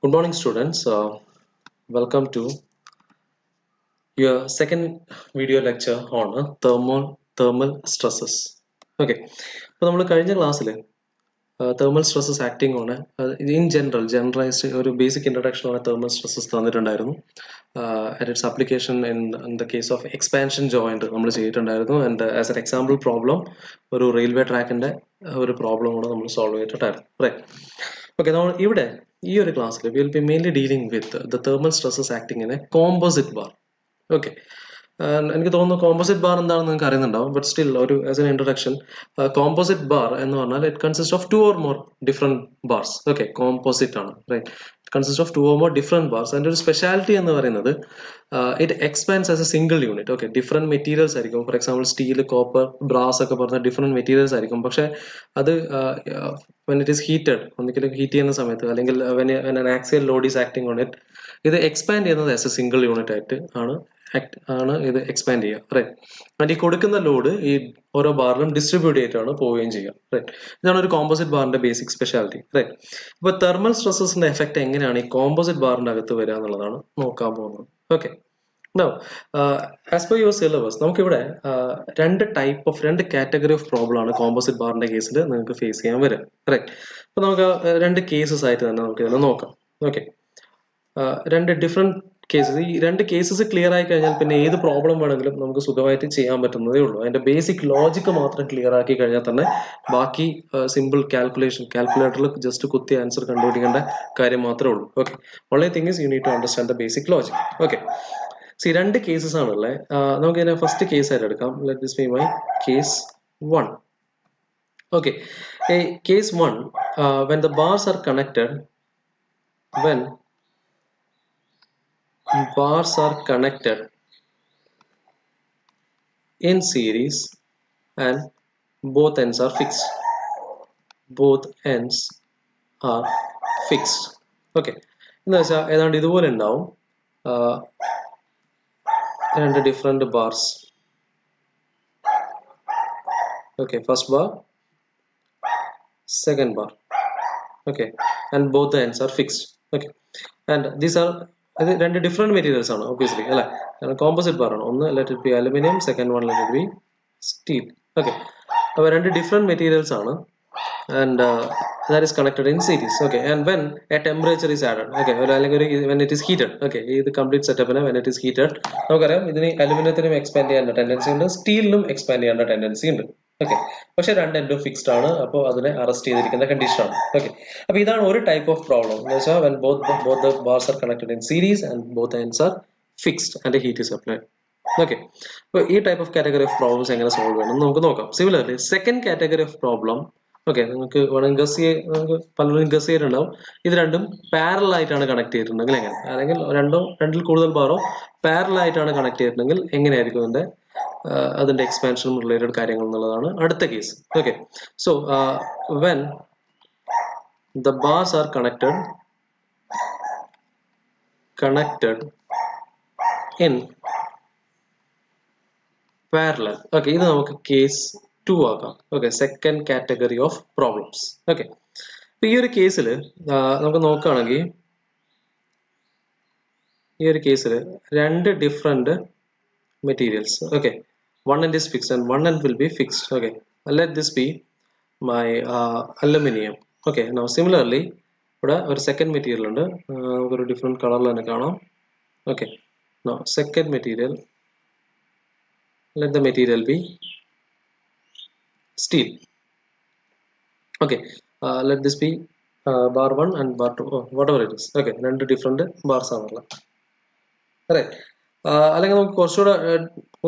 Good morning, students. Welcome to your second video lecture on thermal stresses. Okay. അപ്പോൾ നമ്മൾ കഴിഞ്ഞ ക്ലാസ്സിൽ thermal stresses acting on in generalized ഒരു basic introduction on thermal stresses തന്നിട്ടുണ്ടായിരുന്നു. And its application in the case of expansion joint നമ്മൾ ചെയ്തിട്ടുണ്ടായിരുന്നു. And as an example problem ഒരു railway trackന്റെ ഒരു problem കൂടെ നമ്മൾ സോൾവ് ചെയ്തിട്ടുണ്ടായിരുന്നു. Right. Okay, now ഇവിടെ ഈ ഒരു ക്ലാസ്സിൽ we will be mainly dealing with the thermal stresses acting in a composite bar. Okay. എനിക്ക് തോന്നുന്നു കോമ്പോസിറ്റ് ബാർ എന്താണെന്ന് നിങ്ങൾക്ക് അറിയുന്നുണ്ടാവും, ബട്ട് സ്റ്റിൽ ഒരു as an introduction composite bar എന്ന് പറഞ്ഞാൽ it consist of 2 or more different bars. Okay, composite ആണ്, right. It consist of 2 or more different bars. അതിന്റെ ഒരു സ്പെഷ്യാലിറ്റി എന്ന് പറയുന്നത് it expands as a single unit. Okay, different materials ആയിരിക്കും. For example steel, copper, brass ഒക്കെ പറഞ്ഞ different materials ആയിരിക്കും. പക്ഷെ അത് when it is heated, ഒന്നിക്കലും ഹീറ്റ് ചെയ്യുന്ന സമയത്ത് അല്ലെങ്കിൽ when an axial load is acting on it, ഇത് എക്സ്പാൻഡ് ചെയ്യുന്നത് ആസ് എ സിംഗിൾ യൂണിറ്റ് ആയിട്ട് ആണ് ഇത് എക്സ്പാൻഡ് ചെയ്യുക, റൈറ്റ്. ആൻഡ് ഈ കൊടുക്കുന്ന ലോഡ് ഈ ഓരോ ബാറിലും ഡിസ്ട്രിബ്യൂട്ട് ചെയ്തിട്ടാണ് പോവുകയും ചെയ്യുക, റൈറ്റ്. ഇതാണ് ഒരു കോമ്പോസിറ്റ് ബാറിന്റെ ബേസിക് സ്പെഷ്യാലിറ്റി, റൈറ്റ്. ഇപ്പൊ തെർമൽ സ്ട്രെസ്സസിന്റെ എഫക്ട് എങ്ങനെയാണ് ഈ കോമ്പോസിറ്റ് ബാറിന്റെ അകത്ത് വരിക എന്നുള്ളതാണ് നോക്കാൻ പോകുന്നത്. Okay, as per your syllabus നമുക്കിവിടെ രണ്ട് കാറ്റഗറി ഓഫ് പ്രോബ്ലം ആണ് കോമ്പോസിറ്റ് ബാറിന്റെ കേസിൽ നിങ്ങൾക്ക് ഫേസ് ചെയ്യാൻ വരിക, റൈറ്റ്. അപ്പൊ നമുക്ക് രണ്ട് കേസസ് ആയിട്ട് തന്നെ നമുക്ക് ഇതിനെ നോക്കാം. ഓക്കെ, രണ്ട് ഡിഫറെന്റ് കേസസ്. ഈ രണ്ട് കേസസ് ക്ലിയർ ആയി കഴിഞ്ഞാൽ പിന്നെ ഏത് പ്രോബ്ലം വേണമെങ്കിലും നമുക്ക് സുഖമായിട്ട് ചെയ്യാൻ പറ്റുന്നതേ ഉള്ളൂ. അതിന്റെ ബേസിക് ലോജിക്ക് മാത്രം ക്ലിയർ ആക്കി കഴിഞ്ഞാൽ തന്നെ ബാക്കി സിമ്പിൾ കാൽക്കുലേറ്ററിൽ ജസ്റ്റ് കുത്തി ആൻസർ കണ്ടുപിടിക്കേണ്ട കാര്യം മാത്രമേ ഉള്ളൂ. Okay, only thing is you need to understand the basic logic. Okay, രണ്ട് കേസസ് ആണുള്ളത്. നമുക്ക് ഇതിനെ ഫസ്റ്റ് കേസ് ആയിട്ട് എടുക്കാം. Let this be my case 1. Okay, case 1, when the bars are connected, in series and both ends are fixed. Okay, എന്ന് വെച്ചാൽ ഏതാണ്ട് ഇതുപോലെ ഉണ്ടാവും രണ്ട് different bars. Okay, first bar, second bar. Okay, and both the ends are fixed. Okay, and these are ഇത് രണ്ട് different materials ആണ് obviously, അല്ലെ. കോമ്പോസിറ്റ് ബാർ ആണ്. ഒന്ന് let it be aluminium, second one let it be steel. Okay, അപ്പോൾ രണ്ട് different materials ആണ്. And that is connected in series. Okay, and when a temperature is added, okay, when it is heated, okay, this complete setup when it is heated, നമുക്കറിയാം ഇതിന് അലുമിനിയത്തിനും expand ചെയ്യാൻ tendency ഉണ്ട്, സ്റ്റീലിനും expand ചെയ്യാൻ tendency ഉണ്ട്. Okay, പക്ഷെ രണ്ട് എൻഡും fixed ആണ്, അപ്പോൾ അതിനെ അറസ്റ്റ് ചെയ്തിരിക്കുന്ന കണ്ടീഷൻ ആണ്. ഓക്കെ, അപ്പോൾ ഇതാണ് ഒരു ടൈപ്പ് ഓഫ് പ്രോബ്ലം എന്ന് വെച്ചാൽ when both the bars are connected in series and both ends are fixed and the heat is applied. Okay, അപ്പോൾ ഈ type of category of problems എങ്ങനെ സോൾവ് ചെയ്യണം നമുക്ക് നോക്കാം. Similarly second category of problem, okay, നിങ്ങൾക്ക് വേണമെങ്കിൽ പലരും guess ചെയ്തിട്ടുണ്ടാവും ഇത് രണ്ടും പാരലൽ ആയിട്ടാണ് കണക്ട് ചെയ്തിട്ടുണ്ടെങ്കിൽ എങ്ങനെ, അല്ലെങ്കിൽ രണ്ടിൽ കൂടുതൽ ബാറോ പാരലൽ ആയിട്ടാണ് കണക്ട് ചെയ്തിട്ടുണ്ടെങ്കിൽ എങ്ങനെയായിരിക്കും അതിന്റെ എക്സ്പാൻഷൻ റിലേറ്റഡ് കാര്യങ്ങൾ എന്നുള്ളതാണ് അടുത്ത case. Okay, so when the bars are connected in parallel, okay, ഇത് നമുക്ക് കേസ് 2 ആക്കാം. Okay, second category of problems. Okay, അപ്പൊ ഈ ഒരു കേസിൽ നമുക്ക് നോക്കുകയാണെങ്കിൽ ഈ ഒരു കേസിൽ രണ്ട് different materials. Okay, one end is fixed and one end will be fixed. Okay, let this be my aluminum. Okay, now similarly ഇവിടെ ഒരു സെക്കൻഡ് മെറ്റീരിയൽ ഉണ്ട്, നമുക്കൊരു ഡിഫറെന്റ് കളറിൽ തന്നെ കാണാം. Okay, now second material, let the material be steel. Okay, let this be bar 1 and bar 2, whatever it is. Okay, രണ്ട് different bars ആണുള്ളത്, right. അല്ലെങ്കിൽ നമുക്ക് കുറച്ചുകൂടെ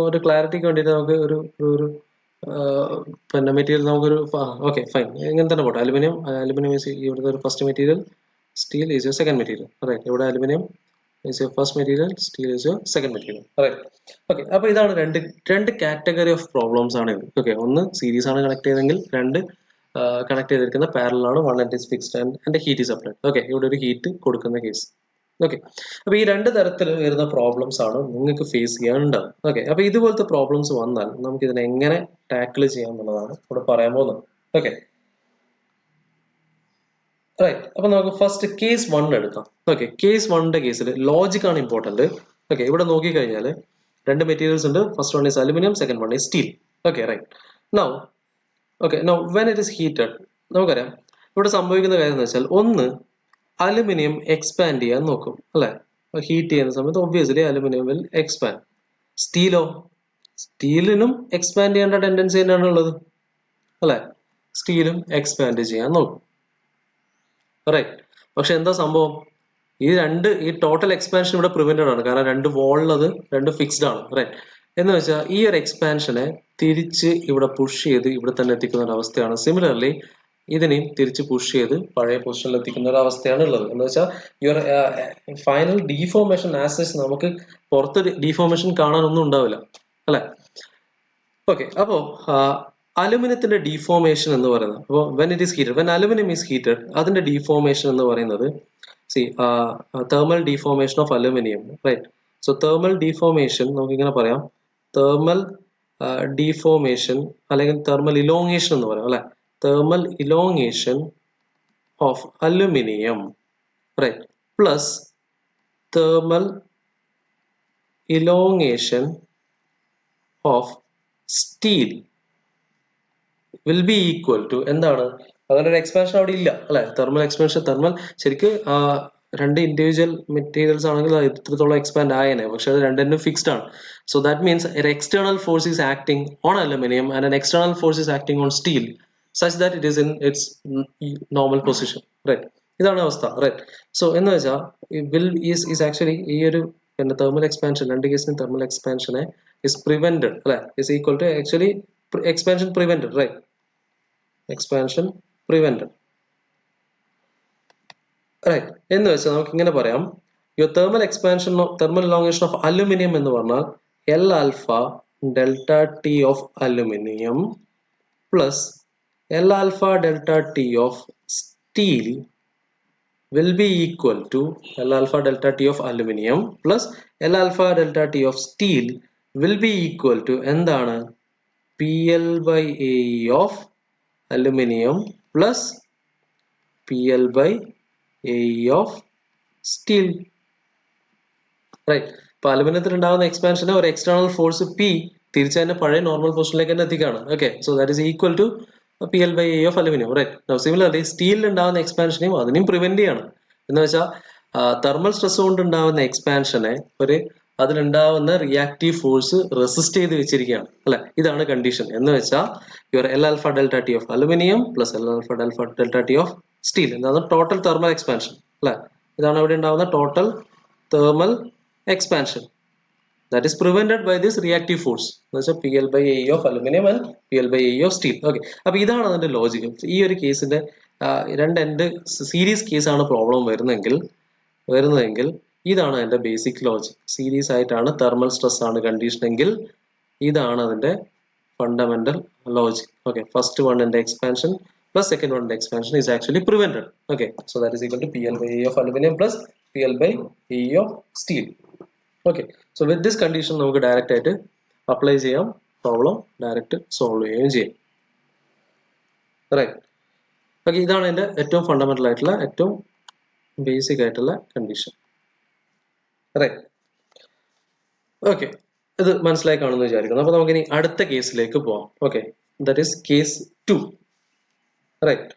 ഒരു ക്ലാരിറ്റിക്ക് വേണ്ടിയിട്ട് നമുക്ക് ഒരു പിന്നെ മെറ്റീരിയൽ നമുക്കൊരു ഓക്കെ ഫൈൻ ഇങ്ങനെ തന്നെ പോട്ടെ. അലുമിനിയം ഈസ് ഇവിടുത്തെ ഒരു first material, steel is your second material, right. ഇവിടെ aluminium is your first material, steel is your second material, right. Okay, അപ്പോൾ ഇതാണ് രണ്ട് കാറ്റഗറി ഓഫ് പ്രോബ്ലംസ് ആണ് ഇത്. ഓക്കെ, ഒന്ന് സീരീസ് ആണ് കണക്ട് ചെയ്തെങ്കിൽ, രണ്ട് കണക്ട് ചെയ്തിരിക്കുന്ന പാരലൽ ആണ്, one end is fixed and heat is applied. Okay, ഇവിടെ ഒരു ഹീറ്റ് കൊടുക്കുന്ന കേസ്. ഓക്കെ, അപ്പൊ ഈ രണ്ട് തരത്തിൽ വരുന്ന പ്രോബ്ലംസ് ആണ് നിങ്ങൾക്ക് ഫേസ് ചെയ്യാനുണ്ടാവും. ഓക്കെ, അപ്പൊ ഇതുപോലത്തെ പ്രോബ്ലംസ് വന്നാൽ നമുക്ക് ഇതിനെ എങ്ങനെ ടാക്കിൾ ചെയ്യാം എന്നുള്ളതാണ് ഇവിടെ പറയാൻ പോകുന്നത്. Okay, right. അപ്പൊ നമുക്ക് ഫസ്റ്റ് കേസ് 1 എടുക്കാം. ഓക്കെ, കേസ് 1ന്റെ കേസിൽ ലോജിക് ആണ് ഇമ്പോർട്ടന്റ്. ഓക്കെ, ഇവിടെ നോക്കിക്കഴിഞ്ഞാൽ രണ്ട് മെറ്റീരിയൽസ് ഉണ്ട്. First one is aluminium, second one is steel. Okay, right. Now when it is heated, നമുക്കറിയാം ഇവിടെ സംഭവിക്കുന്ന കാര്യം എന്ന് വെച്ചാൽ, ഒന്ന് അലുമിനിയം എക്സ്പാൻഡ് ചെയ്യാൻ നോക്കും അല്ലെ. ഹീറ്റ് ചെയ്യുന്ന സമയത്ത് ഒബ്വിയസ്ലി അലുമിനിയം വിൽ എക്സ്പാൻഡ്. സ്റ്റീലോ, സ്റ്റീലിനും എക്സ്പാൻഡ് ചെയ്യേണ്ട ടെൻഡൻസി തന്നെയാണ് ഉള്ളത് അല്ലെ. സ്റ്റീലും എക്സ്പാൻഡ് ചെയ്യാൻ നോക്കും. റൈറ്റ്. പക്ഷെ എന്താ സംഭവം, ഈ ടോട്ടൽ എക്സ്പാൻഷൻ ഇവിടെ പ്രിവെന്റഡ് ആണ്. കാരണം രണ്ട് വോളിലത് രണ്ട് ഫിക്സ്ഡ് ആണ്. റൈറ്റ്. എന്ന് വെച്ചാൽ ഈ ഒരു എക്സ്പാൻഷനെ തിരിച്ച് ഇവിടെ പുഷ് ചെയ്ത് ഇവിടെ തന്നെ എത്തിക്കുന്ന ഒരു അവസ്ഥയാണ്. സിമിലർലി ഇതിനെയും തിരിച്ച് പുഷ് ചെയ്ത് പഴയ പൊസിഷനിൽ എത്തിക്കുന്ന ഒരു അവസ്ഥയാണ് ഉള്ളത്. എന്ന് വെച്ചാൽ യുവർ ഫൈനൽ ഡീഫോർമേഷൻ ആസസ് നമുക്ക് പുറത്ത് ഡീഫോർമേഷൻ കാണാനൊന്നും ഉണ്ടാവില്ല അല്ലെ. ഓക്കെ, അപ്പോ അലുമിനിയത്തിന്റെ ഡീഫോർമേഷൻ എന്ന് പറയുന്നത്, അപ്പോൾ when it is heated, when aluminium is heated, അതിന്റെ ഡീഫോർമേഷൻ എന്ന് പറയുന്നത് thermal deformation of aluminum, right? So thermal deformation നമുക്ക് ഇങ്ങനെ പറയാം, thermal deformation അല്ലെങ്കിൽ thermal elongation എന്ന് പറയാം അല്ലെ. thermal elongation of aluminum, right, plus thermal elongation of steel will be equal to എന്താണ്, അങ്ങനെ ഒരു എക്സ്പാൻഷൻ അവിടെ ഇല്ല അല്ലെ. തെർമൽ എക്സ്പാൻഷൻ, തെർമൽ ശരിക്ക് രണ്ട് ഇൻഡിവിജ്വൽ മെറ്റീരിയൽസ് ആണെങ്കിൽ അത് ഇത്രത്തോളം എക്സ്പാൻഡ് ആയേനെ, പക്ഷെ അത് രണ്ടും ഫിക്സ്ഡ് ആണ്. So that means an external force is acting on aluminum and an external force is acting on steel such that it is in its normal position, right? ഇതാണ് അവസ്ഥ, right. So എന്ന് വെച്ചാൽ will is actually ഈ ഒരു പിന്നെ thermal expansion, രണ്ട് കേസിനും thermal എക്സ്പാൻഷനെ ഇസ് പ്രിവെന്റഡ് അല്ലെ, is equal to actually expansion prevented, right? Expansion prevented, right? എന്ന് വെച്ചാൽ നമുക്ക് ഇങ്ങനെ പറയാം, your thermal expansion of thermal elongation of aluminum എന്ന് പറഞ്ഞാൽ L alpha delta T of aluminum plus L alpha delta T of steel will be equal to L alpha delta T of aluminum plus L alpha delta T of steel will be equal to എന്താണ്, PL by AE of aluminum plus PL by AE of steel, right? അപ്പോൾ അലുമിനിയത്തിൽ ഉണ്ടാകുന്ന എക്സ്പാൻഷന് ഒരു external force P തിരിച്ച് തന്നെ പഴയ normal പൊസിഷനിലേക്ക് തന്നെ എത്തിക്കുകയാണ്. Okay, so that is equal to PL by AE of aluminum, right? Now similarly സ്റ്റീലിൽ ഉണ്ടാകുന്ന എക്സ്പാൻഷനെയും അതിനെയും പ്രിവെന്റ് ചെയ്യാണ്. എന്ന് വെച്ചാൽ തെർമൽ സ്ട്രെസ് കൊണ്ട് ഉണ്ടാകുന്ന എക്സ്പാൻഷനെ അതിലുണ്ടാവുന്ന റിയാക്റ്റീവ് ഫോഴ്സ് റെസിസ്റ്റ് ചെയ്ത് വെച്ചിരിക്കുകയാണ് അല്ലെ. ഇതാണ് കണ്ടീഷൻ. എന്ന് വെച്ചാൽ your L alpha delta T of aluminum plus L alpha delta T of steel എന്താണ് ടോട്ടൽ തെർമൽ എക്സ്പാൻഷൻ അല്ലെ. ഇതാണ് ഇവിടെ ഉണ്ടാവുന്ന total thermal expansion that is prevented by this reactive force, എന്ന് വെച്ചാൽ PL by AE of aluminum and PL by AE of steel. Okay, അപ്പൊ ഇതാണ് അതിന്റെ ലോജിക്. ഈ ഒരു കേസിന്റെ രണ്ട് എൻഡ് സീരീസ് കേസാണ് പ്രോബ്ലം വരുന്നതെങ്കിൽ ഇതാണ് അതിന്റെ ബേസിക് ലോജിക്. സീരീസ് ആയിട്ടാണ്, തെർമൽ സ്ട്രെസ് ആണ് കണ്ടീഷൻ എങ്കിൽ ഇതാണ് അതിന്റെ ഫണ്ടമെന്റൽ ലോജിക്. ഓക്കെ, ഫസ്റ്റ് വണ്ണിന്റെ expansion plus second one expansion is actually prevented. Okay, so that is equal to PL by AE of aluminum plus PL by AE of steel. Okay, so with this condition നമുക്ക് direct ആയിട്ട് apply ചെയ്യാം, problem direct solve ചെയ്യുകയും ചെയ്യാം, right. Okay, ഇതാണ് അതിന്റെ ഏറ്റവും fundamental ആയിട്ടുള്ള ഏറ്റവും ബേസിക് ആയിട്ടുള്ള കണ്ടീഷൻ, റൈറ്റ്. ഓക്കെ, ഇത് മനസ്സിലായി കാണുമെന്ന് വിചാരിക്കുന്നു. അപ്പൊ നമുക്കിനി അടുത്ത കേസിലേക്ക് പോവാം. Okay, that is case 2, right.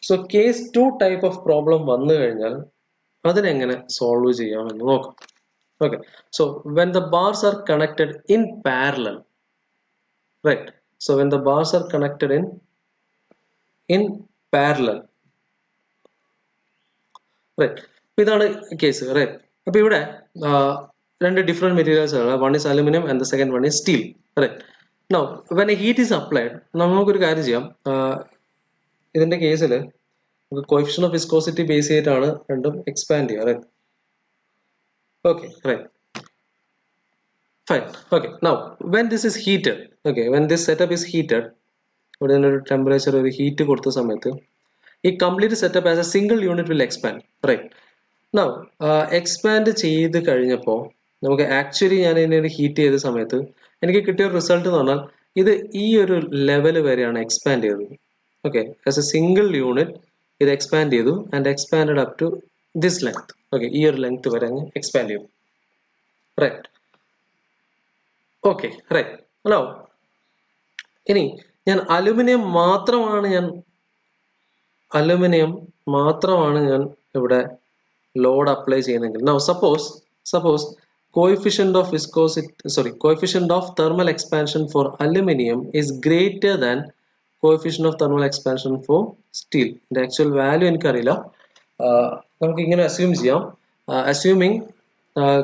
So case 2 type of problem വന്നു കഴിഞ്ഞാൽ അതിനെങ്ങനെ സോൾവ് ചെയ്യാമെന്ന് നോക്കാം. Okay, so when the bars are connected in parallel, right? So when the bars are connected in parallel, right? ഇതാണ് കേസ്, റൈറ്റ്. അപ്പൊ ഇവിടെ രണ്ട് different materials ആണ്. One is aluminium and the second one is steel, right. Now when a heat is applied, നമുക്കൊരു കാര്യം ചെയ്യാം. ഇതിന്റെ കേസിൽ കോഎഫിഷ്യന്റ് ഓഫ് വിസ്കോസിറ്റി ബേസ് ചെയ്തിട്ടാണ് രണ്ടും എക്സ്പാൻഡ് ചെയ്യുക, right. Okay, right, fine. Okay, now when this is heated, okay, when this setup is heated, ഇവിടെ ഒരു ടെമ്പറേച്ചർ ഒരു ഹീറ്റ് കൊടുത്ത സമയത്ത് ഈ complete setup as a single unit will expand, right. Now expand ചെയ്ത് കഴിഞ്ഞപ്പോൾ നമുക്ക് ആക്ച്വലി ഞാൻ ഇതിനെ ഹീറ്റ് ചെയ്ത സമയത്ത് എനിക്ക് കിട്ടിയ റിസൾട്ട് എന്ന് പറഞ്ഞാൽ ഇത് ഈ ഒരു ലെവൽ വരെയാണ് എക്സ്പാൻഡ് ചെയ്തത്. Okay, as a single unit ഇത് എക്സ്പാൻഡ് ചെയ്തു and expanded up to this length. Okay, ഈ ഒരു ലെങ്ത് വരെ അങ്ങ് എക്സ്പാൻഡ് ചെയ്തു. റൈറ്റ്. Okay, right. ഹലോ, ഇനി ഞാൻ അലുമിനിയം മാത്രമാണ് ഞാൻ ഇവിടെ ലോഡ് അപ്ലൈ ചെയ്യുന്നെങ്കിൽ, now suppose coefficient of thermal expansion for aluminum is greater than coefficient of thermal expansion for steel. The actual value എനിക്കറിയില്ല. നമുക്ക് ഇങ്ങനെ assume ചെയ്യാം. Assuming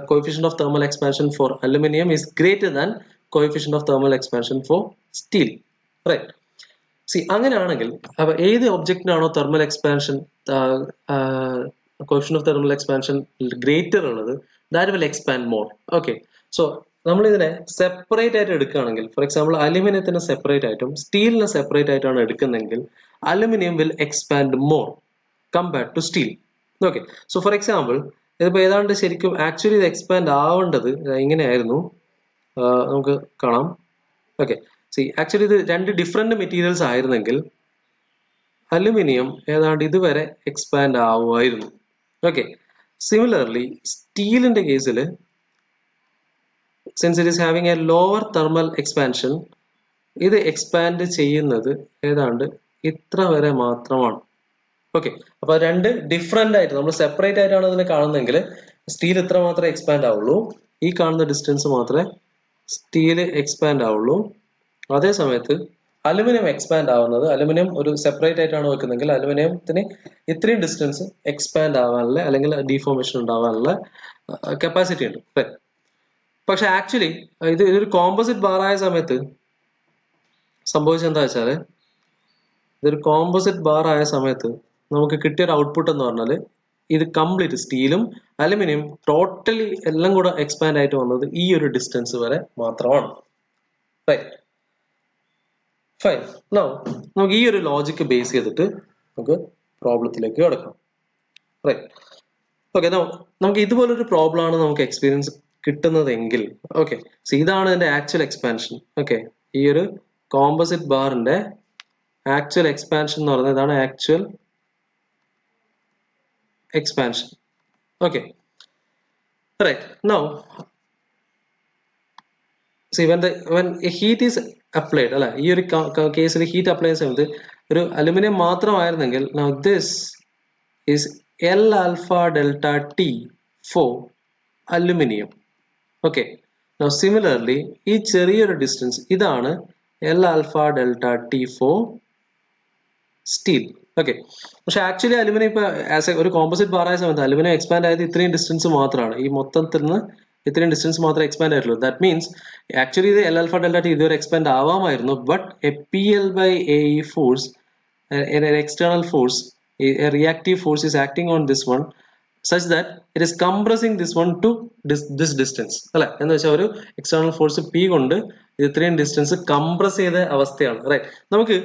coefficient of thermal expansion for aluminum is greater than coefficient of thermal expansion for steel. Right. See, അങ്ങനെയാണെങ്കിൽ അപ്പൊ ഏത് ഒബ്ജക്റ്റിനാണോ thermal expansion coefficient of thermal expansion greater ഉള്ളത്, that will expand more. Okay, so നമ്മൾ ഇതിനെ separate ആയിട്ട് എടുക്കുകയാണെങ്കിൽ, for example അലുമിനിയത്തിന് separate ആയിട്ടും സ്റ്റീലിന് സെപ്പറേറ്റ് ആയിട്ടാണ് എടുക്കുന്നതെങ്കിൽ aluminium will expand more compared to steel. Okay, so for example ഇതിപ്പോൾ ഏതാണ്ട് ശരിക്കും ആക്ച്വലി ഇത് എക്സ്പാൻഡ് ആവേണ്ടത് ഇങ്ങനെയായിരുന്നു. നമുക്ക് കാണാം. ഓക്കെ, സി ആക്ച്വലി ഇത് രണ്ട് ഡിഫറെന്റ് മെറ്റീരിയൽസ് ആയിരുന്നെങ്കിൽ അലുമിനിയം ഏതാണ്ട് ഇതുവരെ എക്സ്പാൻഡ് ആവുമായിരുന്നു. ഓക്കെ, സിമിലർലി സ്റ്റീലിന്റെ കേസിൽ since it is having A lower thermal expansion, ഇത് എക്സ്പാൻഡ് ചെയ്യുന്നത് ഏതാണ്ട് ഇത്ര വരെ മാത്രമാണ്. ഓക്കെ, അപ്പൊ രണ്ട് ഡിഫറെന്റ് ആയിട്ട് നമ്മൾ സെപ്പറേറ്റ് ആയിട്ടാണ് ഇതിനെ കാണുന്നതെങ്കിൽ സ്റ്റീൽ ഇത്ര മാത്രമേ എക്സ്പാൻഡ് ആവുള്ളൂ, ഈ കാണുന്ന ഡിസ്റ്റൻസ് മാത്രമേ സ്റ്റീൽ എക്സ്പാൻഡ് ആവുള്ളൂ. അതേ സമയത്ത് അലുമിനിയം എക്സ്പാൻഡ് ആവുന്നത്, അലുമിനിയം ഒരു സെപ്പറേറ്റ് ആയിട്ടാണ് വെക്കുന്നതെങ്കിൽ അലുമിനിയത്തിന് ഇത്രയും ഡിസ്റ്റൻസ് എക്സ്പാൻഡ് ആവാനുള്ള അല്ലെങ്കിൽ ഡീഫോർമേഷൻ ഉണ്ടാവാനുള്ള കപ്പാസിറ്റി ഉണ്ട്. പക്ഷെ ആക്ച്വലി ഇതൊരു കോമ്പോസിറ്റ് ബാർ ആയ സമയത്ത് സംഭവിച്ചെന്താ വെച്ചാല്, ഇതൊരു കോമ്പോസിറ്റ് ബാർ ആയ സമയത്ത് നമുക്ക് കിട്ടിയൊരു ഔട്ട്പുട്ട് എന്ന് പറഞ്ഞാൽ ഇത് കംപ്ലീറ്റ് സ്റ്റീലും അലുമിനിയം ടോട്ടലി എല്ലാം കൂടെ എക്സ്പാൻഡ് ആയിട്ട് വന്നത് ഈ ഒരു ഡിസ്റ്റൻസ് വരെ മാത്രമാണ്. Right, fine. നൗ നമുക്ക് ഈ ഒരു ലോജിക്ക് ബേസ് ചെയ്തിട്ട് നമുക്ക് പ്രോബ്ലത്തിലേക്ക് കിടക്കാം. റൈറ്റ്. ഓക്കെ, നമുക്ക് ഇതുപോലൊരു പ്രോബ്ലം ആണ് നമുക്ക് എക്സ്പീരിയൻസ് കിട്ടുന്നതെങ്കിൽ, ഓക്കെ, സോ ഇതാണ് ഇതിന്റെ ആക്ച്വൽ എക്സ്പാൻഷൻ. ഓക്കെ, ഈ ഒരു കോമ്പോസിറ്റ് ബാറിന്റെ ആക്ച്വൽ എക്സ്പാൻഷൻ എന്ന് പറയുന്നത് ഇതാണ് actual expansion. Okay, right. Now see when heat is applied അല്ല, ഈ ഒരു കേസിൽ ഹീറ്റ് അപ്ലൈ ചെയ്യുന്ന സമയത്ത് ഒരു aluminium മാത്രമായിരുന്നെങ്കിൽ now this is L alpha delta T for aluminum. Okay, now similarly ഈ ചെറിയൊരു ഡിസ്റ്റൻസ് ഇതാണ് L alpha delta T for steel. Okay, പക്ഷെ ആക്ച്വലി അലുമിനിയം ഇപ്പൊ ആസ് എ ഒരു കോമ്പോസിറ്റ് ബാർ ആയ സമയത്ത് അലുമിനിയം എക്സ്പാൻഡ് ആയത് ഇത്രയും ഡിസ്റ്റൻസ് മാത്രമാണ്, ഈ മൊത്തത്തിൽ നിന്ന് ഇത്രയും ഡിസ്റ്റൻസ് മാത്രമേ എക്സ്പാൻഡ് ആയിട്ടുള്ളൂ. ദാറ്റ് മീൻസ് ആക്ച്വലി ഇത് എൽ ആൽഫ ഡെൽറ്റ ടി ഇതുവരെ എക്സ്പാൻഡ് ആവാമായിരുന്നു, but a P L by A E force, external force, a reactive force is acting on this one such that it is compressing this one to this distance. അല്ലെ, എന്ന് വെച്ചാൽ ഒരു external force P കൊണ്ട് ഇത്രയും distance compress ചെയ്ത അവസ്ഥയാണ്. Right, നമുക്ക്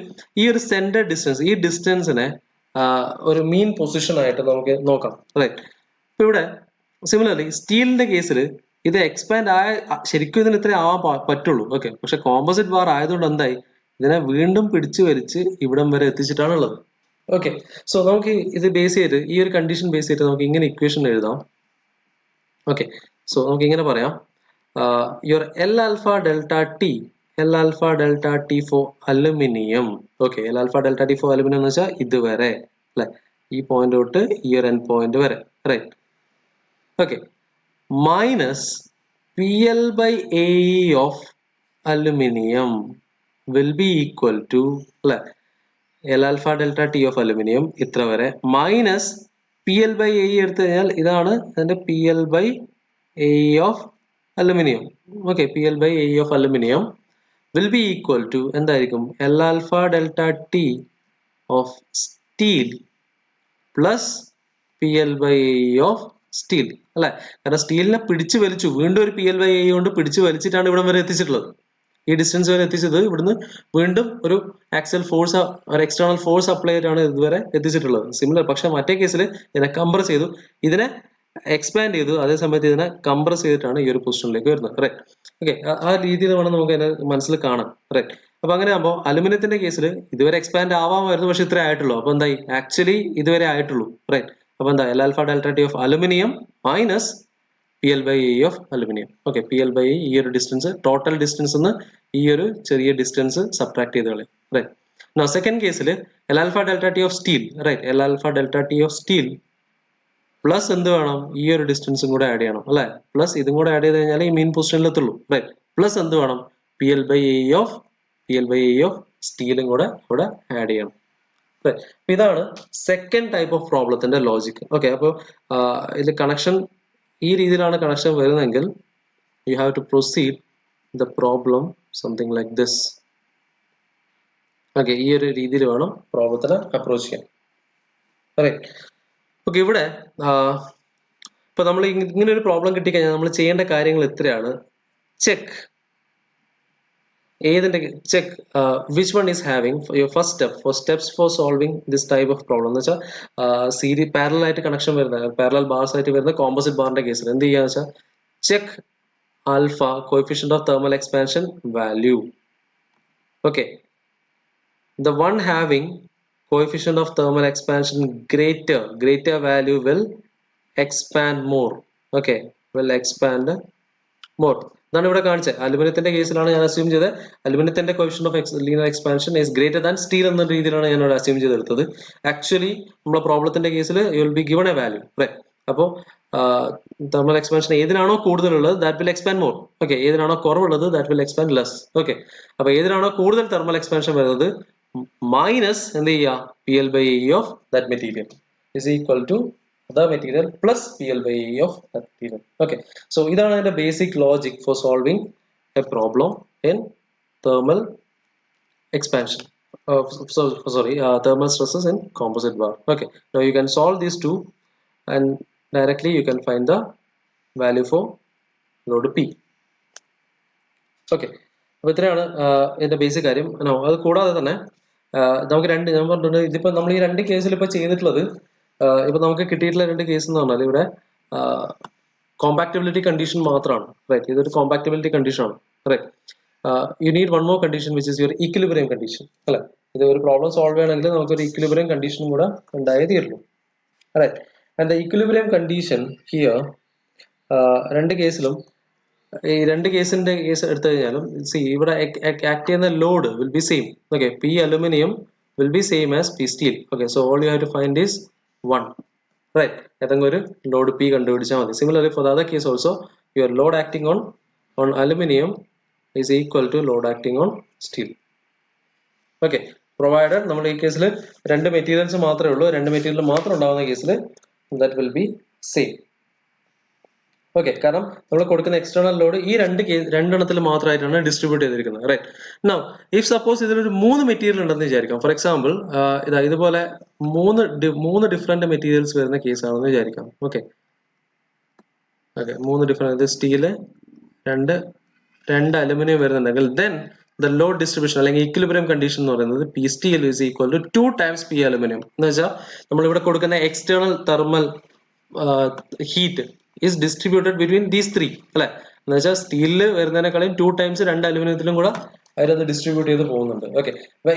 ഈ ഒരു സെന്റർ ഡിസ്റ്റൻസ്, ഈ ഡിസ്റ്റൻസിനെ ഒരു മീൻ പൊസിഷൻ ആയിട്ട് നമുക്ക് നോക്കാം. റൈറ്റ്, ഇപ്പൊ ഇവിടെ സിമിലർലി സ്റ്റീലിന്റെ കേസിൽ ഇത് എക്സ്പാൻഡ് ആയ ശരിക്കും ഇതിന് ഇത്രേ ആവാൻ പറ്റുള്ളൂ. ഓക്കെ, പക്ഷെ കോമ്പോസിറ്റ് ബാർ ആയതുകൊണ്ട് എന്തായി, ഇതിനെ വീണ്ടും പിടിച്ചു വലിച്ച് ഇവിടം വരെ എത്തിച്ചിട്ടാണുള്ളത്. ഓക്കെ, സോ നമുക്ക് ഇത് ബേസ് ചെയ്ത് ഈ ഒരു കണ്ടീഷൻ ബേസ് ചെയ്തിട്ട് നമുക്ക് ഇങ്ങനെ ഇക്വേഷൻ എഴുതാം. ഓക്കെ, സോ നമുക്ക് ഇങ്ങനെ പറയാം, your L alpha delta T for aluminium. Okay, L alpha delta T for aluminium എന്ന് വെച്ചാൽ ഇതുവരെ അല്ലെ, ഈ പോയിന്റ് തൊട്ട് ഈ ഒരു എൻ പോയിന്റ് വരെ. Right. Okay, minus PL by AE of aluminum will be equal to L alpha delta T of aluminum ഇത്ര വരെ മൈനസ് PL by AE എടുത്തു കഴിഞ്ഞാൽ ഇതാണ് അതിന്റെ PL by AE of aluminum. Okay, PL by AE of aluminum will be equal to എന്തായിരിക്കും, L alpha delta T of steel plus PL by AE of steel. അല്ലെ, കാരണം സ്റ്റീലിനെ പിടിച്ചു വലിച്ചു വീണ്ടും ഒരു പി എൽ ബൈ എ കൊണ്ട് പിടിച്ചു വലിച്ചിട്ടാണ് ഇവിടം വരെ എത്തിച്ചിട്ടുള്ളത്. ഈ ഡിസ്റ്റൻസ് വരെ എത്തിച്ചത് ഇവിടുന്ന് വീണ്ടും ഒരു ആക്സിയൽ ഫോഴ്സ്, ഒരു എക്സ്റ്റേണൽ ഫോഴ്സ് അപ്ലൈ ചെയ്തിട്ടാണ് ഇതുവരെ എത്തിച്ചിട്ടുള്ളത്. സിമിലർ, പക്ഷെ മറ്റേ കേസിൽ ഇതിനെ കംപ്രസ് ചെയ്തു, ഇതിനെ എക്സ്പാൻഡ് ചെയ്തു, അതേ സമയത്ത് ഇതിനെ കംപ്രസ് ചെയ്തിട്ടാണ് ഈ ഒരു പൊസിഷനിലേക്ക് വരുന്നത്. റൈറ്റ്. ഓക്കെ, ആ രീതിയിൽ വേണം നമുക്ക് അതിനെ മനസ്സിൽ കാണാം. റൈറ്റ്. അപ്പൊ അങ്ങനെ ആകുമ്പോൾ അലുമിനിയത്തിന്റെ കേസിൽ ഇതുവരെ എക്സ്പാൻഡ് ആവാമായിരുന്നു, പക്ഷെ ഇത്രേ ആയിട്ടുള്ളൂ. അപ്പൊ എന്തായി, ആക്ച്വലി ഇതുവരെ ആയിട്ടുള്ളൂ. റൈറ്റ്. അപ്പൊ എന്താ, L alpha delta T of aluminium minus P L by E of aluminium. Okay, P L by E ഒരു ഡിസ്റ്റൻസ്, ടോട്ടൽ ഡിസ്റ്റൻസ് എന്ന് ഈ ഒരു ചെറിയ ഡിസ്റ്റൻസ് സബ്ട്രാക്ട് ചെയ്ത് കളയും. റൈറ്റ്. നൗ സെക്കൻഡ് കേസിൽ L alpha delta T of steel. Right. L alpha delta T of steel plus എന്ത് വേണം, ഈ ഒരു ഡിസ്റ്റൻസും കൂടെ ആഡ് ചെയ്യണം അല്ലെ. പ്ലസ് ഇതും കൂടെ ആഡ് ചെയ്ത് കഴിഞ്ഞാൽ ഈ മെയിൻ പൊസിഷനിൽ എത്തുള്ളൂ. റൈറ്റ്. പ്ലസ് എന്ത് വേണം, P L by E of സ്റ്റീലും കൂടെ ഇവിടെ ആഡ് ചെയ്യണം. ഇതാണ് സെക്കൻഡ് ടൈപ്പ് ഓഫ് പ്രോബ്ലത്തിന്റെ ലോജിക്. ഓക്കെ, അപ്പോൾ ഇതിൽ കണക്ഷൻ ഈ രീതിയിലാണ് കണക്ഷൻ വരുന്നതെങ്കിൽ you have to proceed the problem something like this. Okay, ഈ ഒരു രീതിയിൽ വേണം പ്രോബ്ലത്തിനെ അപ്രോച്ച് ചെയ്യാൻ. റൈറ്റ്. ഓക്കെ, ഇവിടെ ഇപ്പൊ നമ്മൾ ഇങ്ങനെ ഒരു പ്രോബ്ലം കിട്ടിക്കഴിഞ്ഞാൽ നമ്മൾ ചെയ്യേണ്ട കാര്യങ്ങൾ ഇത്രയാണ്. ചെക്ക് ഏതിന്റെ check which one is having your first steps four solving this type of problem എന്ന് വെച്ചാൽ പാരലൽ ആയിട്ട് കണക്ഷൻ വരുന്ന, പാരലൽ ബാർസ് ആയിട്ട് വരുന്ന കോമ്പോസിറ്റ് ബാറിന്റെ കേസിൽ എന്ത് ചെയ്യാന്ന് വെച്ചാൽ check alpha coefficient of thermal expansion value. Okay, the one having coefficient of thermal expansion greater value will expand more. Okay, will expand more. ഇതാണ് ഇവിടെ കാണിച്ചത്. അലുമിനിയത്തിന്റെ കേസിലാണ് ഞാൻ അസ്യൂം ചെയ്തത് അലുമിനിയത്തിന്റെ coefficient of linear expansion is greater than steel എന്ന രീതിയിലാണ് ഞാൻ ഇവിടെ അസ്യൂം ചെയ്തെടുത്തത്. ആക്ച്വലി നമ്മുടെ പ്രോബ്ലത്തിന്റെ കേസിൽ you will be given a value. Right. അപ്പോൾ തെർമൽ എക്സ്പാൻഷൻ ഏതിനാണോ കൂടുതലുള്ളത് that will expand more. Okay, ഏതിനാണോ കുറവുള്ളത് that will expand less. Okay, അപ്പൊ ഏതിനാണോ കൂടുതൽ തെർമൽ എക്സ്പാൻഷൻ വരുന്നത് മൈനസ് എന്ത് ചെയ്യുക, P L by E of that material is equal to the material plus PL by E of that material. Okay, so ഇതാണ് അതിന്റെ basic logic four solving A problem in thermal expansion. Thermal stresses in composite bar. Okay, now you can solve these two and directly you can find the value for load P. Okay, അപ്പോൾ ഇത്രയാണ് ഇതിന്റെ basic കാര്യം. അത് കൂടാതെ തന്നെ നമുക്ക് ഞാൻ പറഞ്ഞിട്ടുണ്ട്, ഇതിപ്പോ നമ്മൾ ഈ രണ്ട് കേസിൽ ഇപ്പൊ ചെയ്തിട്ടുള്ളത് ഇപ്പൊ നമുക്ക് കിട്ടിയിട്ടുള്ള രണ്ട് കേസ് എന്ന് പറഞ്ഞാൽ ഇവിടെ കോമ്പാക്റ്റബിലിറ്റി കണ്ടീഷൻ മാത്രമാണ്. റൈറ്റ്. ഇതൊരു കോമ്പാക്റ്റബിലിറ്റി കണ്ടീഷൻ ആണ്. Right. You need one more condition which is your equilibrium condition അല്ലെ. ഇത് ഒരു പ്രോബ്ലം സോൾവ് ചെയ്യണമെങ്കിൽ നമുക്ക് ഒരു ഈക്വിലിബ്രിയം കണ്ടീഷൻ കൂടെ ഉണ്ടായേ തീരുള്ളൂ. Right. And the equilibrium condition here രണ്ട് കേസിലും, ഈ രണ്ട് കേസിന്റെ കേസ് എടുത്തു കഴിഞ്ഞാലും ഇവിടെ ആക്ട് ചെയ്യുന്ന load will be same. Okay, P aluminium will be same as P steel. Okay, so all you have to find is 1. Right. ഏതെങ്കിലും ഒരു ലോഡ് പി കണ്ടുപിടിച്ചാൽ മതി. Similarly for the other case also your load acting on aluminium is equal to load acting on steel. Okay, provided നമ്മൾ ഈ കേസിൽ രണ്ട് materials മാത്രമേ ഉള്ളൂ, രണ്ട് മെറ്റീരിയൽ മാത്രം ഉണ്ടാകുന്ന കേസിൽ that will be same. Okay, കാരണം നമ്മൾ കൊടുക്കുന്ന എക്സ്റ്റേണൽ ലോഡ് ഈ രണ്ടെണ്ണത്തിൽ മാത്രമായിട്ടാണ് ഡിസ്ട്രിബ്യൂട്ട് ചെയ്തിരിക്കുന്നത്. റൈറ്റ്. നൗ ഇഫ് സപ്പോസ് ഇതിലൊരു 3 മെറ്റീരിയൽ ഉണ്ടെന്ന് വിചാരിക്കാം. ഫോർ എക്സാമ്പിൾ ഇതുപോലെ മൂന്ന് ഡിഫറെന്റ് മെറ്റീരിയൽസ് വരുന്ന കേസാണെന്ന് വിചാരിക്കാം. ഓക്കെ, 3 ഡിഫറെന്റ് സ്റ്റീല്, രണ്ട് അലുമിനിയം വരുന്നുണ്ടെങ്കിൽ ദെൻ ദ ലോഡ് ഡിസ്ട്രിബ്യൂഷൻ അല്ലെങ്കിൽ ഈക്വിലിബ്രിയം കണ്ടീഷൻ എന്ന് പറയുന്നത് P steel is equal to 2 times P aluminium. എന്ന് വെച്ചാൽ നമ്മൾ ഇവിടെ കൊടുക്കുന്ന external thermal heat is distributed between these three അല്ലെ. എന്ന് വെച്ചാൽ സ്റ്റീലിൽ വരുന്നതിനേക്കാളും 2 times രണ്ട് അലുമിനിയത്തിലും കൂടെ അതിനകത്ത് ഡിസ്ട്രിബ്യൂട്ട് ചെയ്ത് പോകുന്നുണ്ട്. ഓക്കെ,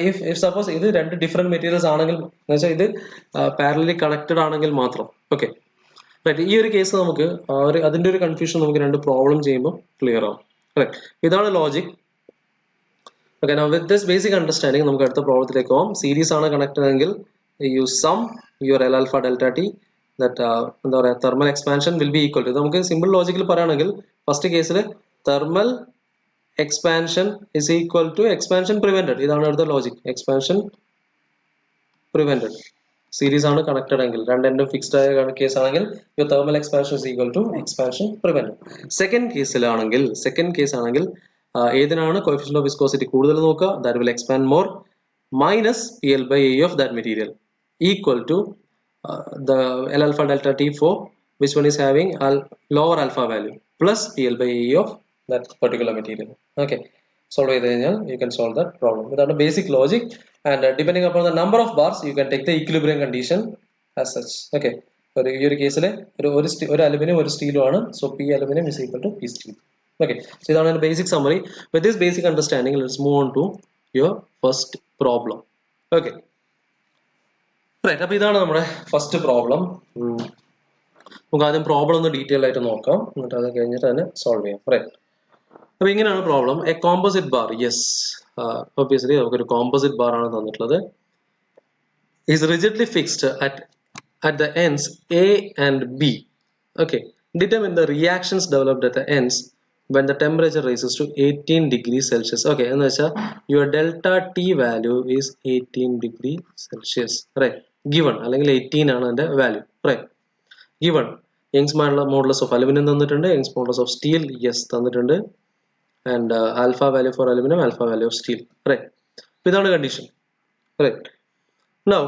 ഇഫ് സപ്പോസ് ഇത് രണ്ട് ഡിഫറെന്റ് മെറ്റീരിയൽസ് ആണെങ്കിൽ, എന്ന് വെച്ചാൽ ഇത് പാരലലി കണക്റ്റഡ് ആണെങ്കിൽ മാത്രം. Okay, right. ഈ ഒരു കേസ് നമുക്ക് അതിന്റെ ഒരു കൺഫ്യൂഷൻ നമുക്ക് രണ്ട് പ്രോബ്ലം ചെയ്യുമ്പോൾ ക്ലിയർ ആവും. റൈറ്റ്. ഇതാണ് logic. Okay, now with this basic understanding നമുക്ക് അടുത്ത പ്രോബ്ലത്തിലേക്ക് പോകാം. സീരീസ് ആണ് കണക്റ്റഡ് എങ്കിൽ use some your L alpha delta T that എന്താ പറയുക, thermal expansion will be equal to, നമുക്ക് സിമ്പിൾ ലോജിക്കിൽ പറയുകയാണെങ്കിൽ ഫസ്റ്റ് കേസിൽ thermal expansion is equal to expansion prevented. ഇതാണ് അടുത്ത ലോജിക്, എക്സ്പാൻഷൻ പ്രിവെന്റഡ്. സീരീസ് ആണ് കണക്റ്റഡ് എങ്കിൽ, രണ്ടും ഫിക്സ്ഡ് ആയ കേസ് ആണെങ്കിൽ your thermal expansion is equal to expansion prevented. Second case ആണെങ്കിൽ ഏതിനാണ് കോഎഫിഷ്യന്റ് ഓഫ് വിസ്കോസിറ്റി കൂടുതൽ നോക്കുക, that will expand more, minus P L by A of that material equal to the L alpha delta T for which one is having a lower alpha value plus PL by E of that particular material. Okay, solve it, you can solve that problem. Without a basic logic, and depending upon the number of bars you can take the equilibrium condition as such. Okay, ഈ ഒരു കേസിൽ ഒരു aluminium ഒരു സ്റ്റീലും ആണ്. So P aluminium is equal to P steel. Okay, so ഇതാണ് basic summary. With this basic understanding let's move on to your first problem. Okay right, അപ്പൊ ഇതാണ് നമ്മുടെ ഫസ്റ്റ് പ്രോബ്ലം. നമുക്ക് ആദ്യം പ്രോബ്ലം ഒന്ന് ഡീറ്റെയിൽ ആയിട്ട് നോക്കാം, എന്നിട്ട് അത് കഴിഞ്ഞിട്ട് തന്നെ സോൾവ് ചെയ്യാം. റൈറ്റ്, അപ്പൊ ഇങ്ങനെയാണ് problem. A composite bar, yes obviously നമുക്കൊരു കോമ്പോസിറ്റ് ബാർ ആണ് തന്നിട്ടുള്ളത്. Is rigidly fixed at the ends A and B. Okay, determine the reactions developed at the ends when the temperature rises to 18 degrees Celsius. Okay, എന്ന് വെച്ചാൽ your delta T value is 18 degree Celsius. Right, given അല്ലെങ്കിൽ 18 ആണ് അതിന്റെ value. Right, given Young's modulus of aluminum തന്നിട്ടുണ്ട്, Young's modulus of steel yes തന്നിട്ടുണ്ട്, and alpha value for aluminum, alpha value of steel. Right, ഇതാണ് condition. Right, now